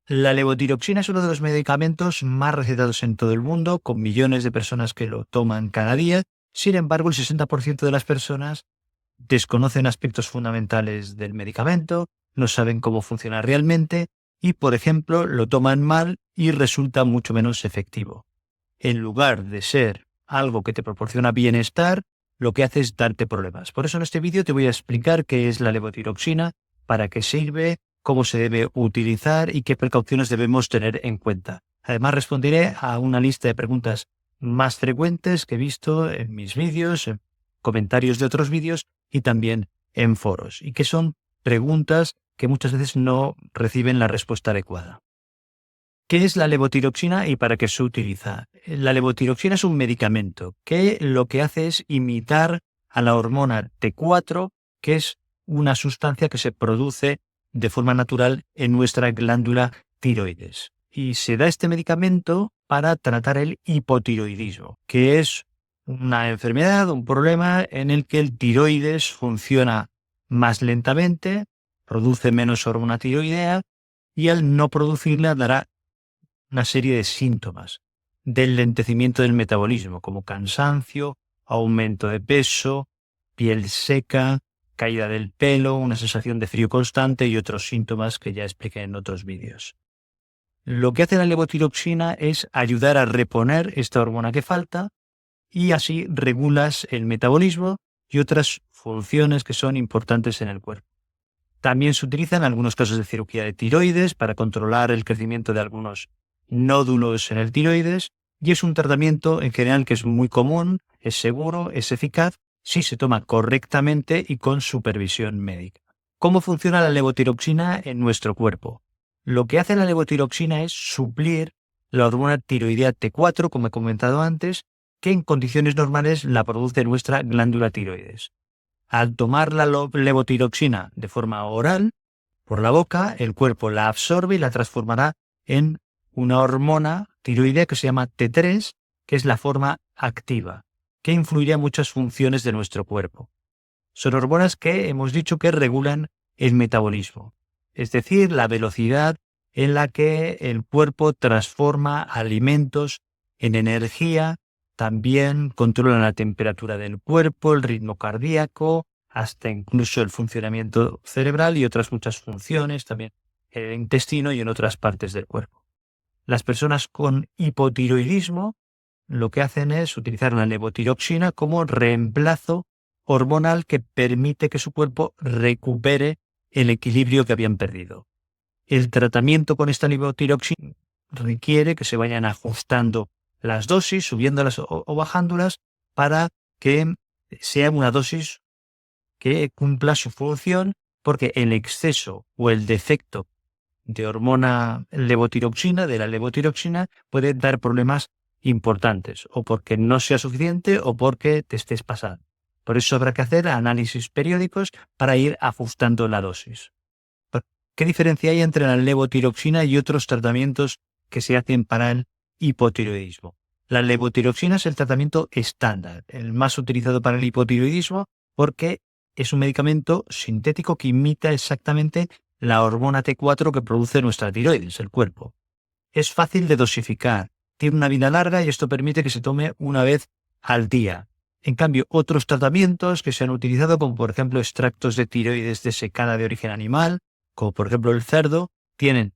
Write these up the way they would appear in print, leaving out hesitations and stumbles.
La levotiroxina es uno de los medicamentos más recetados en todo el mundo, con millones de personas que lo toman cada día. Sin embargo, el 60% de las personas desconocen aspectos fundamentales del medicamento, no saben cómo funciona realmente y, por ejemplo, lo toman mal y resulta mucho menos efectivo. En lugar de ser algo que te proporciona bienestar, lo que hace es darte problemas. Por eso en este vídeo te voy a explicar qué es la levotiroxina, para qué sirve, cómo se debe utilizar y qué precauciones debemos tener en cuenta. Además, responderé a una lista de preguntas más frecuentes que he visto en mis vídeos, en comentarios de otros vídeos y también en foros, y que son preguntas que muchas veces no reciben la respuesta adecuada. ¿Qué es la levotiroxina y para qué se utiliza? La levotiroxina es un medicamento que lo que hace es imitar a la hormona T4, que es una sustancia que se produce de forma natural en nuestra glándula tiroides. Y se da este medicamento para tratar el hipotiroidismo, que es una enfermedad, un problema en el que el tiroides funciona más lentamente, produce menos hormona tiroidea y al no producirla dará una serie de síntomas del lentecimiento del metabolismo, como cansancio, aumento de peso, piel seca, caída del pelo, una sensación de frío constante y otros síntomas que ya expliqué en otros vídeos. Lo que hace la levotiroxina es ayudar a reponer esta hormona que falta y así regulas el metabolismo y otras funciones que son importantes en el cuerpo. También se utiliza en algunos casos de cirugía de tiroides para controlar el crecimiento de algunos nódulos en el tiroides y es un tratamiento en general que es muy común, es seguro, es eficaz si se toma correctamente y con supervisión médica. ¿Cómo funciona la levotiroxina en nuestro cuerpo? Lo que hace la levotiroxina es suplir la hormona tiroidea T4, como he comentado antes, que en condiciones normales la produce nuestra glándula tiroides. Al tomar la levotiroxina de forma oral, por la boca, el cuerpo la absorbe y la transformará en una hormona tiroidea que se llama T3, que es la forma activa, que influirá en muchas funciones de nuestro cuerpo. Son hormonas que hemos dicho que regulan el metabolismo, es decir, la velocidad en la que el cuerpo transforma alimentos en energía. También controlan la temperatura del cuerpo, el ritmo cardíaco, hasta incluso el funcionamiento cerebral y otras muchas funciones, también en el intestino y en otras partes del cuerpo. Las personas con hipotiroidismo lo que hacen es utilizar la levotiroxina como reemplazo hormonal que permite que su cuerpo recupere el equilibrio que habían perdido. El tratamiento con esta levotiroxina requiere que se vayan ajustando las dosis, subiéndolas o bajándolas, para que sea una dosis que cumpla su función, porque el exceso o el defecto de hormona levotiroxina, de la levotiroxina, puede dar problemas importantes, o porque no sea suficiente o porque te estés pasando. Por eso habrá que hacer análisis periódicos para ir ajustando la dosis. ¿Qué diferencia hay entre la levotiroxina y otros tratamientos que se hacen para el hipotiroidismo? La levotiroxina es el tratamiento estándar, el más utilizado para el hipotiroidismo, porque es un medicamento sintético que imita exactamente la hormona T4 que produce nuestra tiroides, el cuerpo. Es fácil de dosificar, tiene una vida larga y esto permite que se tome una vez al día. En cambio, otros tratamientos que se han utilizado, como por ejemplo extractos de tiroides desecada de origen animal, como por ejemplo el cerdo, tienen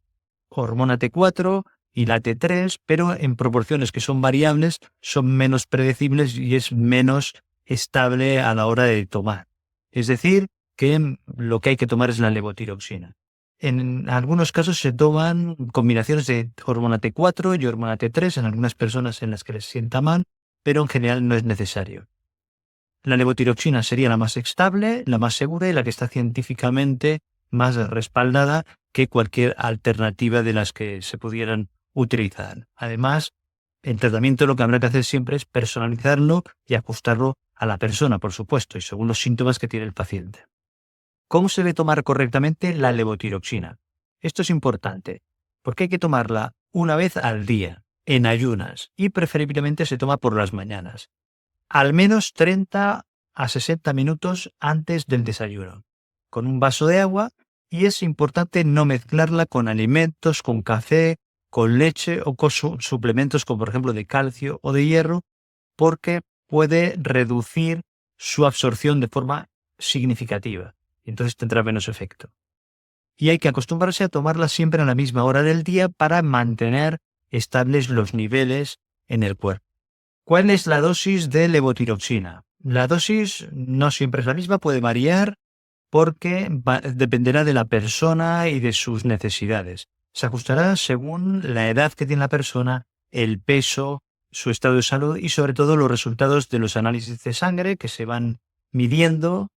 hormona T4 y la T3, pero en proporciones que son variables, son menos predecibles y es menos estable a la hora de tomar. Es decir, que lo que hay que tomar es la levotiroxina. En algunos casos se toman combinaciones de hormona T4 y hormona T3 en algunas personas en las que les sienta mal, pero en general no es necesario. La levotiroxina sería la más estable, la más segura y la que está científicamente más respaldada que cualquier alternativa de las que se pudieran utilizar. Además, el tratamiento lo que habrá que hacer siempre es personalizarlo y ajustarlo a la persona, por supuesto, y según los síntomas que tiene el paciente. ¿Cómo se debe tomar correctamente la levotiroxina? Esto es importante, porque hay que tomarla una vez al día, en ayunas, y preferiblemente se toma por las mañanas, al menos 30 a 60 minutos antes del desayuno, con un vaso de agua y es importante no mezclarla con alimentos, con café, con leche o con suplementos como por ejemplo de calcio o de hierro, porque puede reducir su absorción de forma significativa y entonces tendrá menos efecto. Y hay que acostumbrarse a tomarla siempre a la misma hora del día para mantener estables los niveles en el cuerpo. ¿Cuál es la dosis de levotiroxina? La dosis no siempre es la misma, puede variar porque dependerá de la persona y de sus necesidades. Se ajustará según la edad que tiene la persona, el peso, su estado de salud y sobre todo los resultados de los análisis de sangre que se van midiendo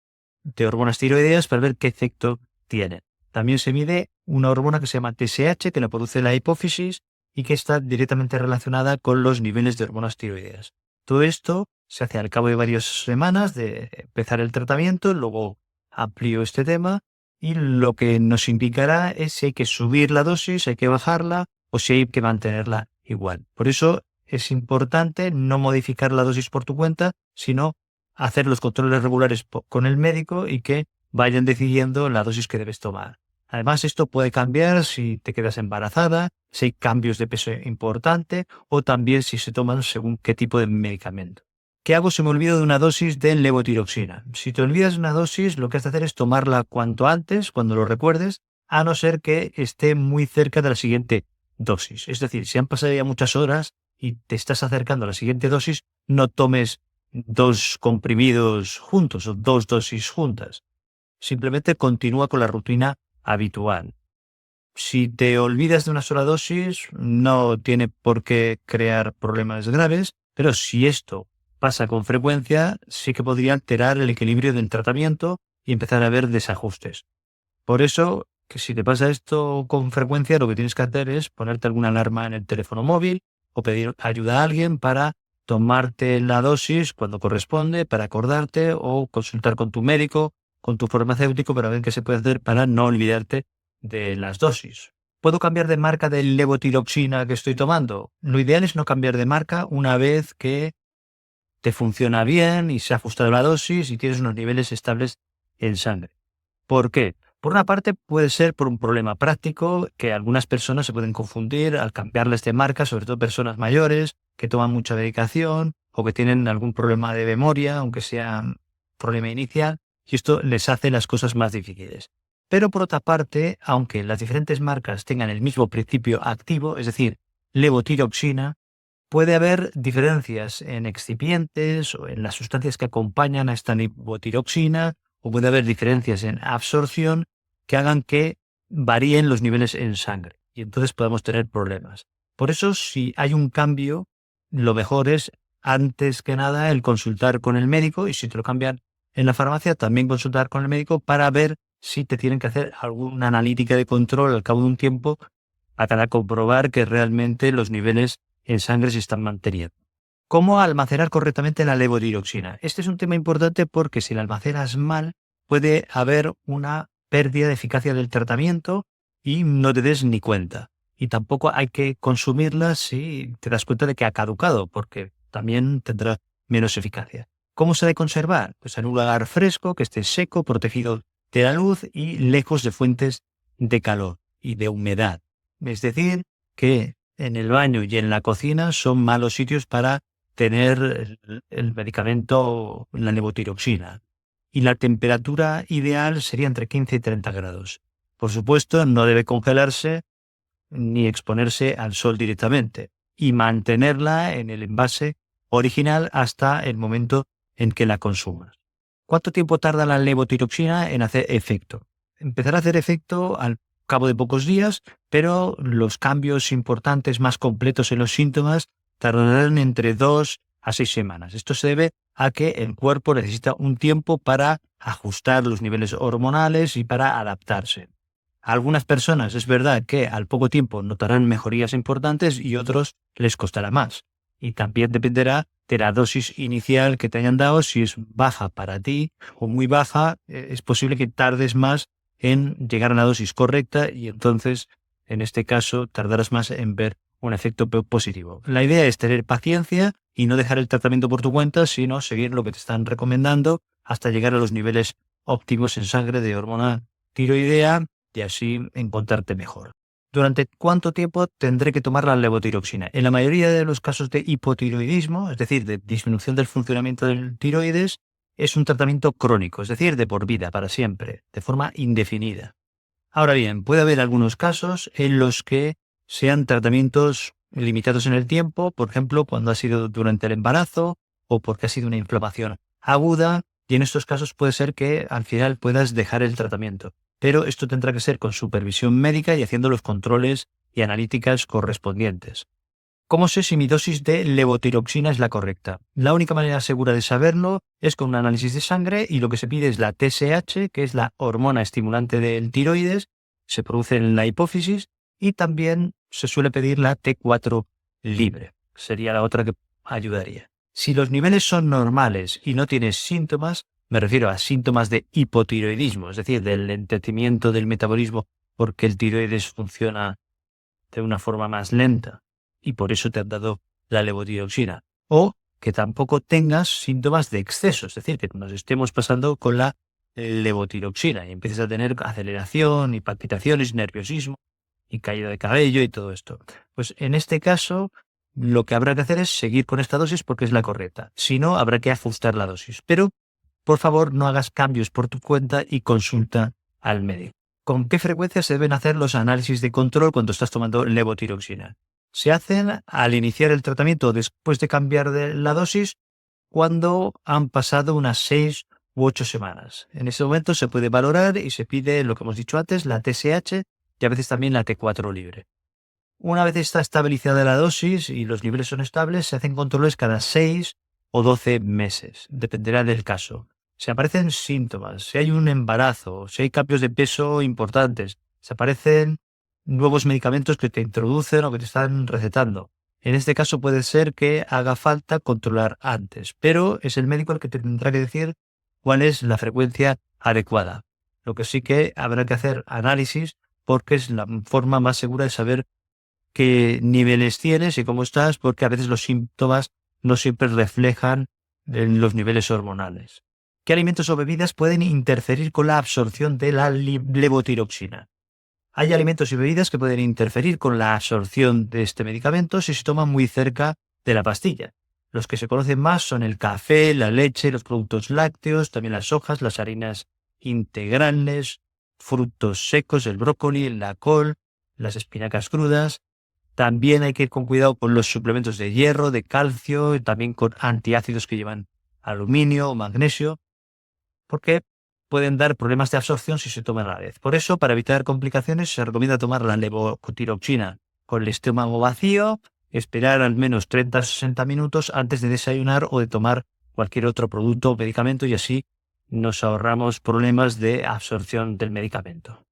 de hormonas tiroideas para ver qué efecto tienen. También se mide una hormona que se llama TSH, que la produce la hipófisis y que está directamente relacionada con los niveles de hormonas tiroideas. Todo esto se hace al cabo de varias semanas de empezar el tratamiento, luego amplío este tema y lo que nos indicará es si hay que subir la dosis, hay que bajarla o si hay que mantenerla igual. Por eso es importante no modificar la dosis por tu cuenta, sino hacer los controles regulares con el médico y que vayan decidiendo la dosis que debes tomar. Además, esto puede cambiar si te quedas embarazada, si hay cambios de peso importante o también si se toman según qué tipo de medicamento. ¿Qué hago si me olvido de una dosis de levotiroxina? Si te olvidas de una dosis, lo que has de hacer es tomarla cuanto antes, cuando lo recuerdes, a no ser que esté muy cerca de la siguiente dosis. Es decir, si han pasado ya muchas horas y te estás acercando a la siguiente dosis, no tomes 2 comprimidos juntos o 2 dosis juntas. Simplemente continúa con la rutina habitual. Si te olvidas de una sola dosis, no tiene por qué crear problemas graves, pero si esto pasa con frecuencia, sí que podría alterar el equilibrio del tratamiento y empezar a haber desajustes. Por eso, que si te pasa esto con frecuencia, lo que tienes que hacer es ponerte alguna alarma en el teléfono móvil o pedir ayuda a alguien para tomarte la dosis cuando corresponde, para acordarte o consultar con tu médico, con tu farmacéutico para ver qué se puede hacer para no olvidarte de las dosis. ¿Puedo cambiar de marca de levotiroxina que estoy tomando? Lo ideal es no cambiar de marca una vez que te funciona bien y se ha ajustado la dosis y tienes unos niveles estables en sangre. ¿Por qué? Por una parte puede ser por un problema práctico que algunas personas se pueden confundir al cambiarles de marca, sobre todo personas mayores que toman mucha medicación o que tienen algún problema de memoria, aunque sea un problema inicial, y esto les hace las cosas más difíciles. Pero por otra parte, aunque las diferentes marcas tengan el mismo principio activo, es decir, levotiroxina, puede haber diferencias en excipientes o en las sustancias que acompañan a esta levotiroxina, o puede haber diferencias en absorción que hagan que varíen los niveles en sangre y entonces podemos tener problemas. Por eso, si hay un cambio, lo mejor es, antes que nada, el consultar con el médico y si te lo cambian en la farmacia, también consultar con el médico para ver si te tienen que hacer alguna analítica de control al cabo de un tiempo para comprobar que realmente los niveles en sangre se están manteniendo. ¿Cómo almacenar correctamente la levotiroxina? Este es un tema importante porque si la almacenas mal, puede haber una pérdida de eficacia del tratamiento y no te des ni cuenta. Y tampoco hay que consumirla si te das cuenta de que ha caducado, porque también tendrá menos eficacia. ¿Cómo se debe conservar? Pues en un lugar fresco, que esté seco, protegido de la luz y lejos de fuentes de calor y de humedad. Es decir, que en el baño y en la cocina son malos sitios para tener el medicamento, la levotiroxina. Y la temperatura ideal sería entre 15 y 30 grados. Por supuesto, no debe congelarse ni exponerse al sol directamente y mantenerla en el envase original hasta el momento en que la consumas. ¿Cuánto tiempo tarda la levotiroxina en hacer efecto? Empezará a hacer efecto al cabo de pocos días, pero los cambios importantes más completos en los síntomas tardarán entre 2 a 6 semanas. Esto se debe a que el cuerpo necesita un tiempo para ajustar los niveles hormonales y para adaptarse. A algunas personas es verdad que al poco tiempo notarán mejorías importantes y otros les costará más. Y también dependerá de la dosis inicial que te hayan dado. Si es baja para ti o muy baja, es posible que tardes más en llegar a la dosis correcta y entonces, en este caso, tardarás más en ver un efecto positivo. La idea es tener paciencia y no dejar el tratamiento por tu cuenta, sino seguir lo que te están recomendando hasta llegar a los niveles óptimos en sangre de hormona tiroidea y así encontrarte mejor. ¿Durante cuánto tiempo tendré que tomar la levotiroxina? En la mayoría de los casos de hipotiroidismo, es decir, de disminución del funcionamiento del tiroides, es un tratamiento crónico, es decir, de por vida, para siempre, de forma indefinida. Ahora bien, puede haber algunos casos en los que sean tratamientos limitados en el tiempo, por ejemplo, cuando ha sido durante el embarazo o porque ha sido una inflamación aguda, y en estos casos puede ser que al final puedas dejar el tratamiento. Pero esto tendrá que ser con supervisión médica y haciendo los controles y analíticas correspondientes. ¿Cómo sé si mi dosis de levotiroxina es la correcta? La única manera segura de saberlo es con un análisis de sangre y lo que se pide es la TSH, que es la hormona estimulante del tiroides, se produce en la hipófisis y también se suele pedir la T4 libre. Sería la otra que ayudaría. Si los niveles son normales y no tienes síntomas, me refiero a síntomas de hipotiroidismo, es decir, del lentecimiento del metabolismo porque el tiroides funciona de una forma más lenta y por eso te han dado la levotiroxina. O que tampoco tengas síntomas de exceso, es decir, que nos estemos pasando con la levotiroxina y empieces a tener aceleración y palpitaciones, nerviosismo y caída de cabello y todo esto. Pues en este caso, lo que habrá que hacer es seguir con esta dosis porque es la correcta. Si no, habrá que ajustar la dosis. Pero, por favor, no hagas cambios por tu cuenta y consulta al médico. ¿Con qué frecuencia se deben hacer los análisis de control cuando estás tomando levotiroxina? Se hacen al iniciar el tratamiento o después de cambiar de la dosis cuando han pasado unas 6 u 8 semanas. En ese momento se puede valorar y se pide lo que hemos dicho antes, la TSH y a veces también la T4 libre. Una vez está estabilizada la dosis y los niveles son estables, se hacen controles cada 6 o 12 meses. Dependerá del caso. Si aparecen síntomas, si hay un embarazo, si hay cambios de peso importantes, si aparecen nuevos medicamentos que te introducen o que te están recetando. En este caso puede ser que haga falta controlar antes, pero es el médico el que te tendrá que decir cuál es la frecuencia adecuada. Lo que sí que habrá que hacer análisis porque es la forma más segura de saber qué niveles tienes y cómo estás, porque a veces los síntomas no siempre reflejan en los niveles hormonales. ¿Qué alimentos o bebidas pueden interferir con la absorción de la levotiroxina? Hay alimentos y bebidas que pueden interferir con la absorción de este medicamento si se toman muy cerca de la pastilla. Los que se conocen más son el café, la leche, los productos lácteos, también las hojas, las harinas integrales, frutos secos, el brócoli, la col, las espinacas crudas. También hay que ir con cuidado con los suplementos de hierro, de calcio, y también con antiácidos que llevan aluminio o magnesio, porque pueden dar problemas de absorción si se toman a la vez. Por eso, para evitar complicaciones, se recomienda tomar la levotiroxina con el estómago vacío, esperar al menos 30 o 60 minutos antes de desayunar o de tomar cualquier otro producto o medicamento y así nos ahorramos problemas de absorción del medicamento.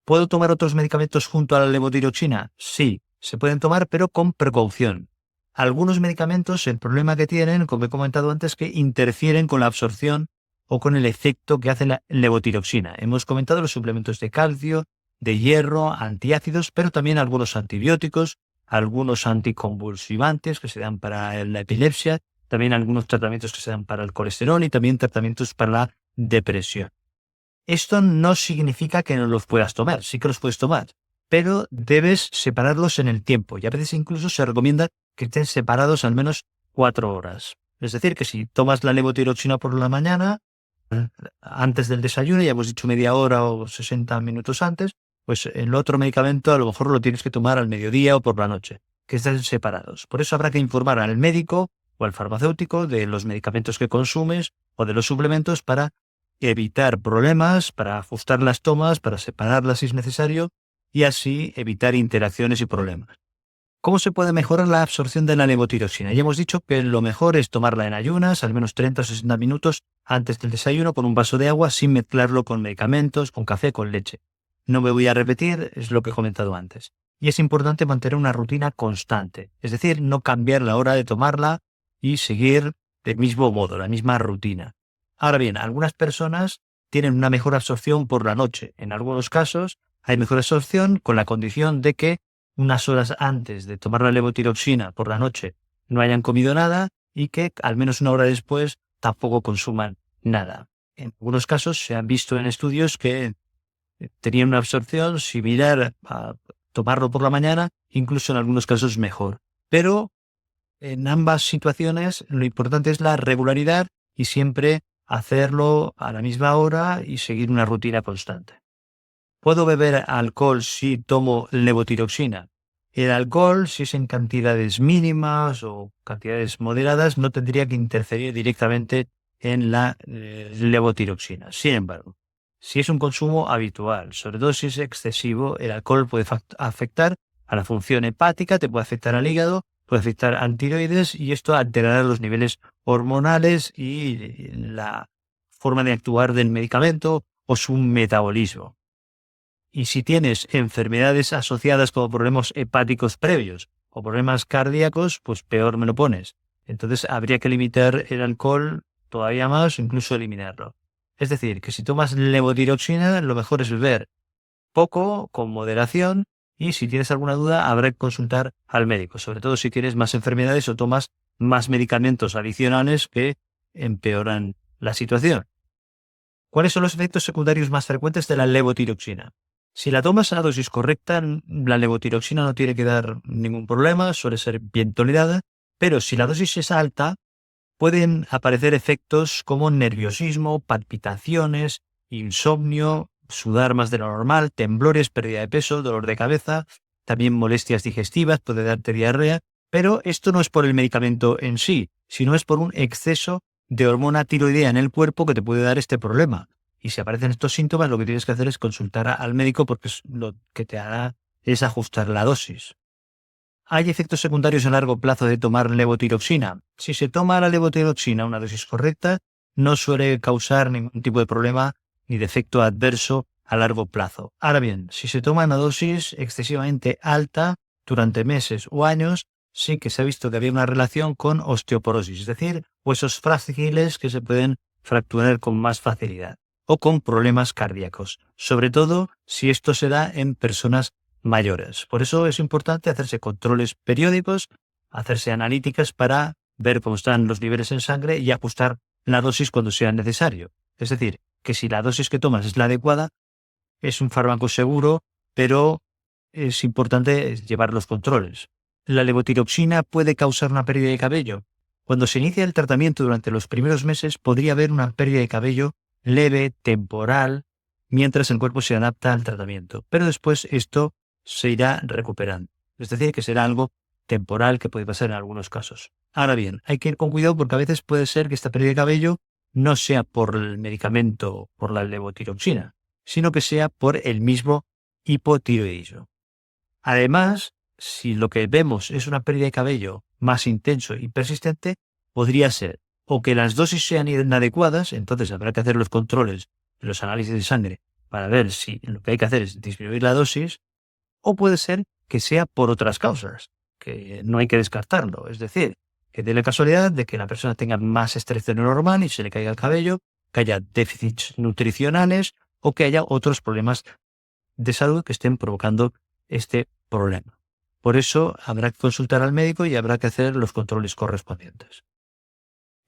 ¿Puedo tomar otros medicamentos junto a la levotiroxina? Sí, se pueden tomar, pero con precaución. Algunos medicamentos, el problema que tienen, como he comentado antes, es que interfieren con la absorción o con el efecto que hace la levotiroxina. Hemos comentado los suplementos de calcio, de hierro, antiácidos, pero también algunos antibióticos, algunos anticonvulsivantes que se dan para la epilepsia, también algunos tratamientos que se dan para el colesterol y también tratamientos para la depresión. Esto no significa que no los puedas tomar, sí que los puedes tomar, pero debes separarlos en el tiempo y a veces incluso se recomienda que estén separados al menos 4 horas. Es decir, que si tomas la levotiroxina por la mañana, antes del desayuno, ya hemos dicho media hora o 60 minutos antes, pues el otro medicamento a lo mejor lo tienes que tomar al mediodía o por la noche, que estén separados. Por eso habrá que informar al médico o al farmacéutico de los medicamentos que consumes o de los suplementos para evitar problemas, para ajustar las tomas, para separarlas si es necesario y así evitar interacciones y problemas. ¿Cómo se puede mejorar la absorción de la levotiroxina? Ya hemos dicho que lo mejor es tomarla en ayunas, al menos 30 o 60 minutos antes del desayuno con un vaso de agua sin mezclarlo con medicamentos, con café, con leche. No me voy a repetir, es lo que he comentado antes. Y es importante mantener una rutina constante, es decir, no cambiar la hora de tomarla y seguir del mismo modo, la misma rutina. Ahora bien, algunas personas tienen una mejor absorción por la noche. En algunos casos hay mejor absorción con la condición de que unas horas antes de tomar la levotiroxina por la noche no hayan comido nada y que al menos una hora después tampoco consuman nada. En algunos casos se han visto en estudios que tenían una absorción similar a tomarlo por la mañana, incluso en algunos casos mejor. Pero en ambas situaciones lo importante es la regularidad y siempre hacerlo a la misma hora y seguir una rutina constante. ¿Puedo beber alcohol si tomo levotiroxina? El alcohol, si es en cantidades mínimas o cantidades moderadas, no tendría que interferir directamente en la levotiroxina. Sin embargo, si es un consumo habitual, sobre todo si es excesivo, el alcohol puede afectar a la función hepática, te puede afectar al hígado, puede afectar a tiroides y esto alterará los niveles hormonales y la forma de actuar del medicamento o su metabolismo. Y si tienes enfermedades asociadas como problemas hepáticos previos o problemas cardíacos, pues peor me lo pones. Entonces habría que limitar el alcohol todavía más o incluso eliminarlo. Es decir, que si tomas levotiroxina, lo mejor es beber poco, con moderación, y si tienes alguna duda, habrá que consultar al médico, sobre todo si tienes más enfermedades o tomas más medicamentos adicionales que empeoran la situación. ¿Cuáles son los efectos secundarios más frecuentes de la levotiroxina? Si la tomas a la dosis correcta, la levotiroxina no tiene que dar ningún problema, suele ser bien tolerada, pero si la dosis es alta, pueden aparecer efectos como nerviosismo, palpitaciones, insomnio, sudar más de lo normal, temblores, pérdida de peso, dolor de cabeza, también molestias digestivas, puede darte diarrea, pero esto no es por el medicamento en sí, sino es por un exceso de hormona tiroidea en el cuerpo que te puede dar este problema. Y si aparecen estos síntomas, lo que tienes que hacer es consultar al médico porque lo que te hará es ajustar la dosis. ¿Hay efectos secundarios a largo plazo de tomar levotiroxina? Si se toma la levotiroxina a una dosis correcta, no suele causar ningún tipo de problema ni de efecto adverso a largo plazo. Ahora bien, si se toma una dosis excesivamente alta durante meses o años, sí que se ha visto que había una relación con osteoporosis, es decir, huesos frágiles que se pueden fracturar con más facilidad o con problemas cardíacos, sobre todo si esto se da en personas mayores. Por eso es importante hacerse controles periódicos, hacerse analíticas para ver cómo están los niveles en sangre y ajustar la dosis cuando sea necesario. Es decir, que si la dosis que tomas es la adecuada, es un fármaco seguro, pero es importante llevar los controles. La levotiroxina puede causar una pérdida de cabello. Cuando se inicia el tratamiento durante los primeros meses podría haber una pérdida de cabello leve, temporal, mientras el cuerpo se adapta al tratamiento. Pero después esto se irá recuperando. Es decir, que será algo temporal que puede pasar en algunos casos. Ahora bien, hay que ir con cuidado porque a veces puede ser que esta pérdida de cabello no sea por el medicamento, por la levotiroxina, sino que sea por el mismo hipotiroidismo. Además, si lo que vemos es una pérdida de cabello más intenso y persistente, podría ser o que las dosis sean inadecuadas, entonces habrá que hacer los controles, los análisis de sangre, para ver si lo que hay que hacer es disminuir la dosis, o puede ser que sea por otras causas, que no hay que descartarlo. Es decir, que dé la casualidad de que la persona tenga más estrés de lo normal y se le caiga el cabello, que haya déficits nutricionales o que haya otros problemas de salud que estén provocando este problema. Por eso habrá que consultar al médico y habrá que hacer los controles correspondientes.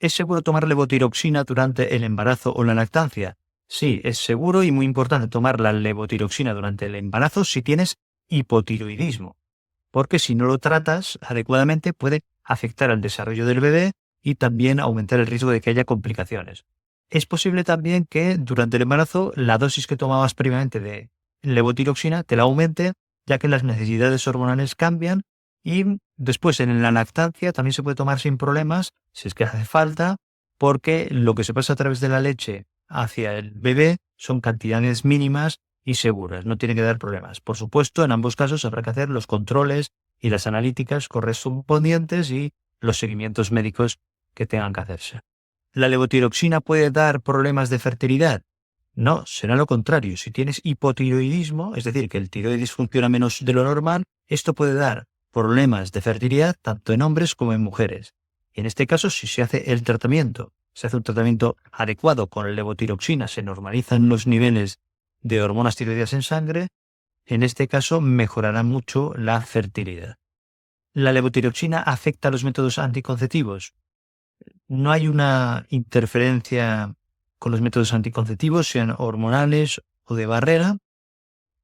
¿Es seguro tomar levotiroxina durante el embarazo o la lactancia? Sí, es seguro y muy importante tomar la levotiroxina durante el embarazo si tienes hipotiroidismo, porque si no lo tratas adecuadamente puede afectar al desarrollo del bebé y también aumentar el riesgo de que haya complicaciones. Es posible también que durante el embarazo la dosis que tomabas previamente de levotiroxina te la aumente, ya que las necesidades hormonales cambian y después en la lactancia también se puede tomar sin problemas, si es que hace falta, porque lo que se pasa a través de la leche hacia el bebé son cantidades mínimas y seguras, no tiene que dar problemas. Por supuesto, en ambos casos habrá que hacer los controles y las analíticas correspondientes y los seguimientos médicos que tengan que hacerse. ¿La levotiroxina puede dar problemas de fertilidad? No, será lo contrario. Si tienes hipotiroidismo, es decir, que el tiroides funciona menos de lo normal, esto puede dar problemas de fertilidad tanto en hombres como en mujeres. Y en este caso, si se hace el tratamiento, se hace un tratamiento adecuado con levotiroxina, se normalizan los niveles de hormonas tiroideas en sangre, en este caso mejorará mucho la fertilidad. ¿La levotiroxina afecta a los métodos anticonceptivos? No hay una interferencia con los métodos anticonceptivos, sean hormonales o de barrera,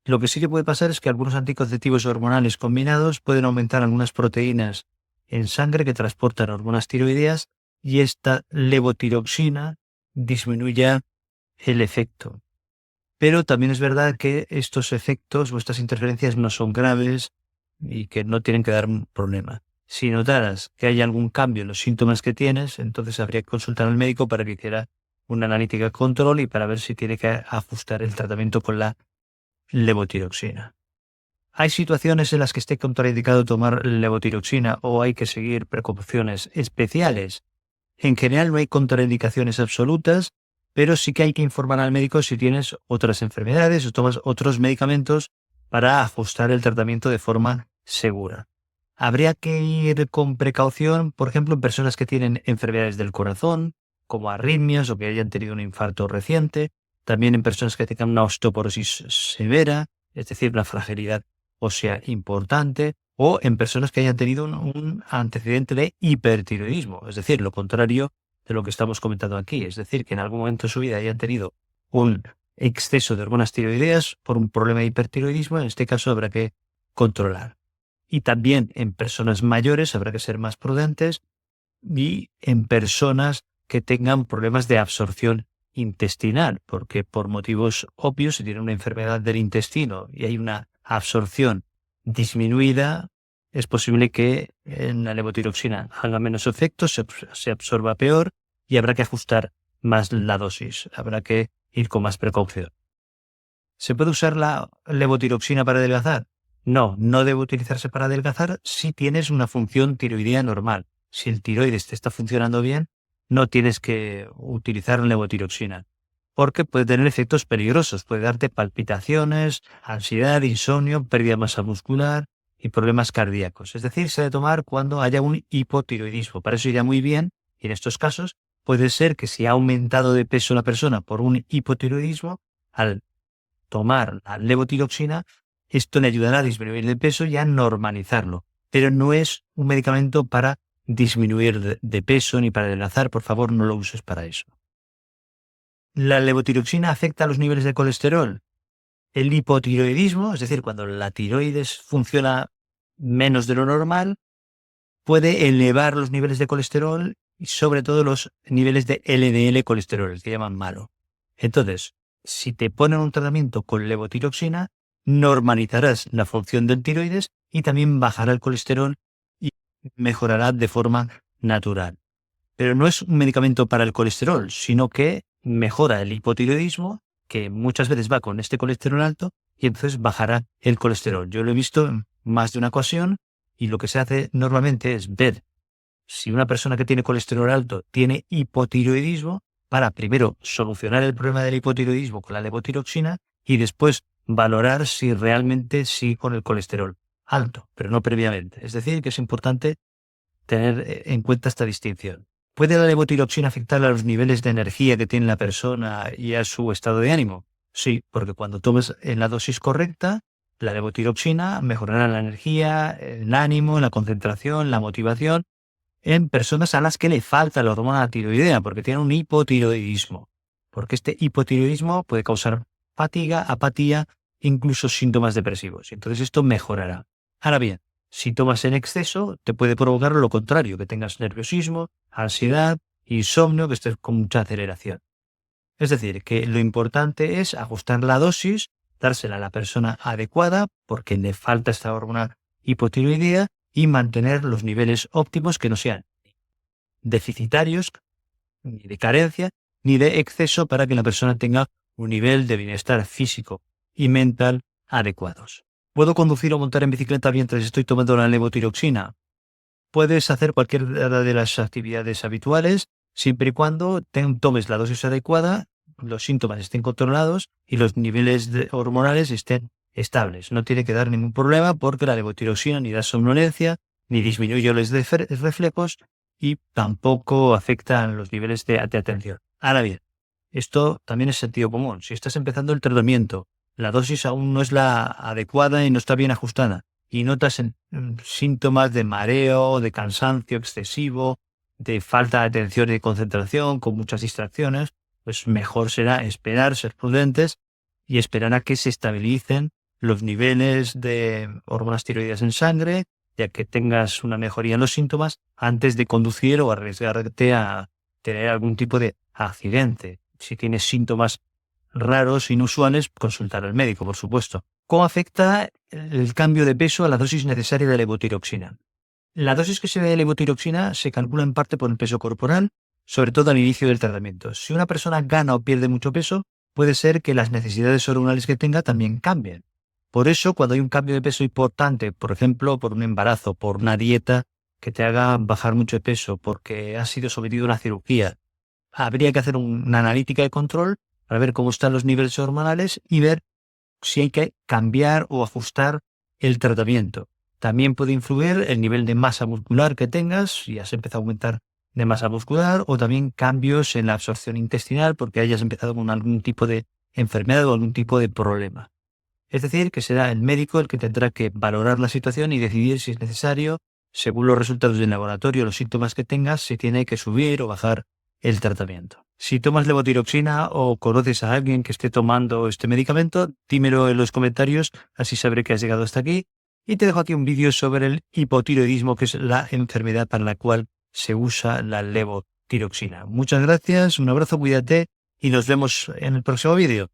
Lo que sí que puede pasar es que algunos anticonceptivos hormonales combinados pueden aumentar algunas proteínas en sangre que transportan hormonas tiroideas y esta levotiroxina disminuye el efecto. Pero también es verdad que estos efectos o estas interferencias no son graves y que no tienen que dar un problema. Si notaras que hay algún cambio en los síntomas que tienes, entonces habría que consultar al médico para que hiciera una analítica de control y para ver si tiene que ajustar el tratamiento con la levotiroxina. Hay situaciones en las que esté contraindicado tomar levotiroxina o hay que seguir precauciones especiales. En general no hay contraindicaciones absolutas, pero sí que hay que informar al médico si tienes otras enfermedades o tomas otros medicamentos para ajustar el tratamiento de forma segura. Habría que ir con precaución, por ejemplo, en personas que tienen enfermedades del corazón, como arritmias o que hayan tenido un infarto reciente, también en personas que tengan una osteoporosis severa, es decir, una fragilidad ósea importante, o en personas que hayan tenido un antecedente de hipertiroidismo, es decir, lo contrario de lo que estamos comentando aquí, es decir, que en algún momento de su vida hayan tenido un exceso de hormonas tiroideas por un problema de hipertiroidismo, en este caso habrá que controlar. Y también en personas mayores habrá que ser más prudentes y en personas que tengan problemas de absorción intestinal, porque por motivos obvios, si tienen una enfermedad del intestino y hay una absorción disminuida, es posible que en la levotiroxina haga menos efecto, se absorba peor y habrá que ajustar más la dosis, habrá que ir con más precaución. ¿Se puede usar la levotiroxina para adelgazar? No, no debe utilizarse para adelgazar si tienes una función tiroidea normal. Si el tiroides te está funcionando bien, no tienes que utilizar levotiroxina, porque puede tener efectos peligrosos. Puede darte palpitaciones, ansiedad, insomnio, pérdida de masa muscular y problemas cardíacos. Es decir, se debe tomar cuando haya un hipotiroidismo. Para eso iría muy bien, y en estos casos puede ser que si ha aumentado de peso la persona por un hipotiroidismo, al tomar la levotiroxina, esto le ayudará a disminuir el peso y a normalizarlo. Pero no es un medicamento para disminuir de peso ni para adelgazar. Por favor, no lo uses para eso. ¿La levotiroxina afecta a los niveles de colesterol? El hipotiroidismo, es decir, cuando la tiroides funciona menos de lo normal, puede elevar los niveles de colesterol y sobre todo los niveles de LDL colesterol, el que llaman malo. Entonces, si te ponen un tratamiento con levotiroxina, normalizarás la función del tiroides y también bajará el colesterol y mejorará de forma natural. Pero no es un medicamento para el colesterol, sino que mejora el hipotiroidismo, que muchas veces va con este colesterol alto, y entonces bajará el colesterol. Yo lo he visto en más de una ocasión y lo que se hace normalmente es ver si una persona que tiene colesterol alto tiene hipotiroidismo para primero solucionar el problema del hipotiroidismo con la levotiroxina y después valorar si realmente sigue con el colesterol alto, pero no previamente. Es decir, que es importante tener en cuenta esta distinción. ¿Puede la levotiroxina afectar a los niveles de energía que tiene la persona y a su estado de ánimo? Sí, porque cuando tomes en la dosis correcta, la levotiroxina mejorará la energía, el ánimo, la concentración, la motivación en personas a las que le falta la hormona tiroidea porque tienen un hipotiroidismo. Porque este hipotiroidismo puede causar fatiga, apatía, incluso síntomas depresivos. Entonces esto mejorará. Ahora bien, si tomas en exceso, te puede provocar lo contrario, que tengas nerviosismo, ansiedad, insomnio, que estés con mucha aceleración. Es decir, que lo importante es ajustar la dosis, dársela a la persona adecuada, porque le falta esta hormona hipotiroidea, y mantener los niveles óptimos que no sean deficitarios, ni de carencia, ni de exceso para que la persona tenga un nivel de bienestar físico y mental adecuados. ¿Puedo conducir o montar en bicicleta mientras estoy tomando la levotiroxina? Puedes hacer cualquiera de las actividades habituales siempre y cuando tomes la dosis adecuada, los síntomas estén controlados y los niveles hormonales estén estables. No tiene que dar ningún problema porque la levotiroxina ni da somnolencia, ni disminuye los reflejos y tampoco afecta a los niveles de atención. Ahora bien, esto también es sentido común. Si estás empezando el tratamiento, la dosis aún no es la adecuada y no está bien ajustada, y notas síntomas de mareo, de cansancio excesivo, de falta de atención y de concentración, con muchas distracciones, pues mejor será esperar, ser prudentes y esperar a que se estabilicen los niveles de hormonas tiroideas en sangre, ya que tengas una mejoría en los síntomas antes de conducir o arriesgarte a tener algún tipo de accidente. Si tienes síntomas raros, inusuales, consultar al médico, por supuesto. ¿Cómo afecta el cambio de peso a la dosis necesaria de levotiroxina? La dosis que se da de levotiroxina se calcula en parte por el peso corporal, sobre todo al inicio del tratamiento. Si una persona gana o pierde mucho peso, puede ser que las necesidades hormonales que tenga también cambien. Por eso, cuando hay un cambio de peso importante, por ejemplo, por un embarazo, por una dieta que te haga bajar mucho de peso, porque has sido sometido a una cirugía, habría que hacer una analítica de control para ver cómo están los niveles hormonales y ver si hay que cambiar o ajustar el tratamiento. También puede influir el nivel de masa muscular que tengas, si has empezado a aumentar de masa muscular, o también cambios en la absorción intestinal porque hayas empezado con algún tipo de enfermedad o algún tipo de problema. Es decir, que será el médico el que tendrá que valorar la situación y decidir si es necesario, según los resultados del laboratorio, los síntomas que tengas, si tiene que subir o bajar el tratamiento. Si tomas levotiroxina o conoces a alguien que esté tomando este medicamento, dímelo en los comentarios, así sabré que has llegado hasta aquí. Y te dejo aquí un vídeo sobre el hipotiroidismo, que es la enfermedad para la cual se usa la levotiroxina. Muchas gracias, un abrazo, cuídate y nos vemos en el próximo vídeo.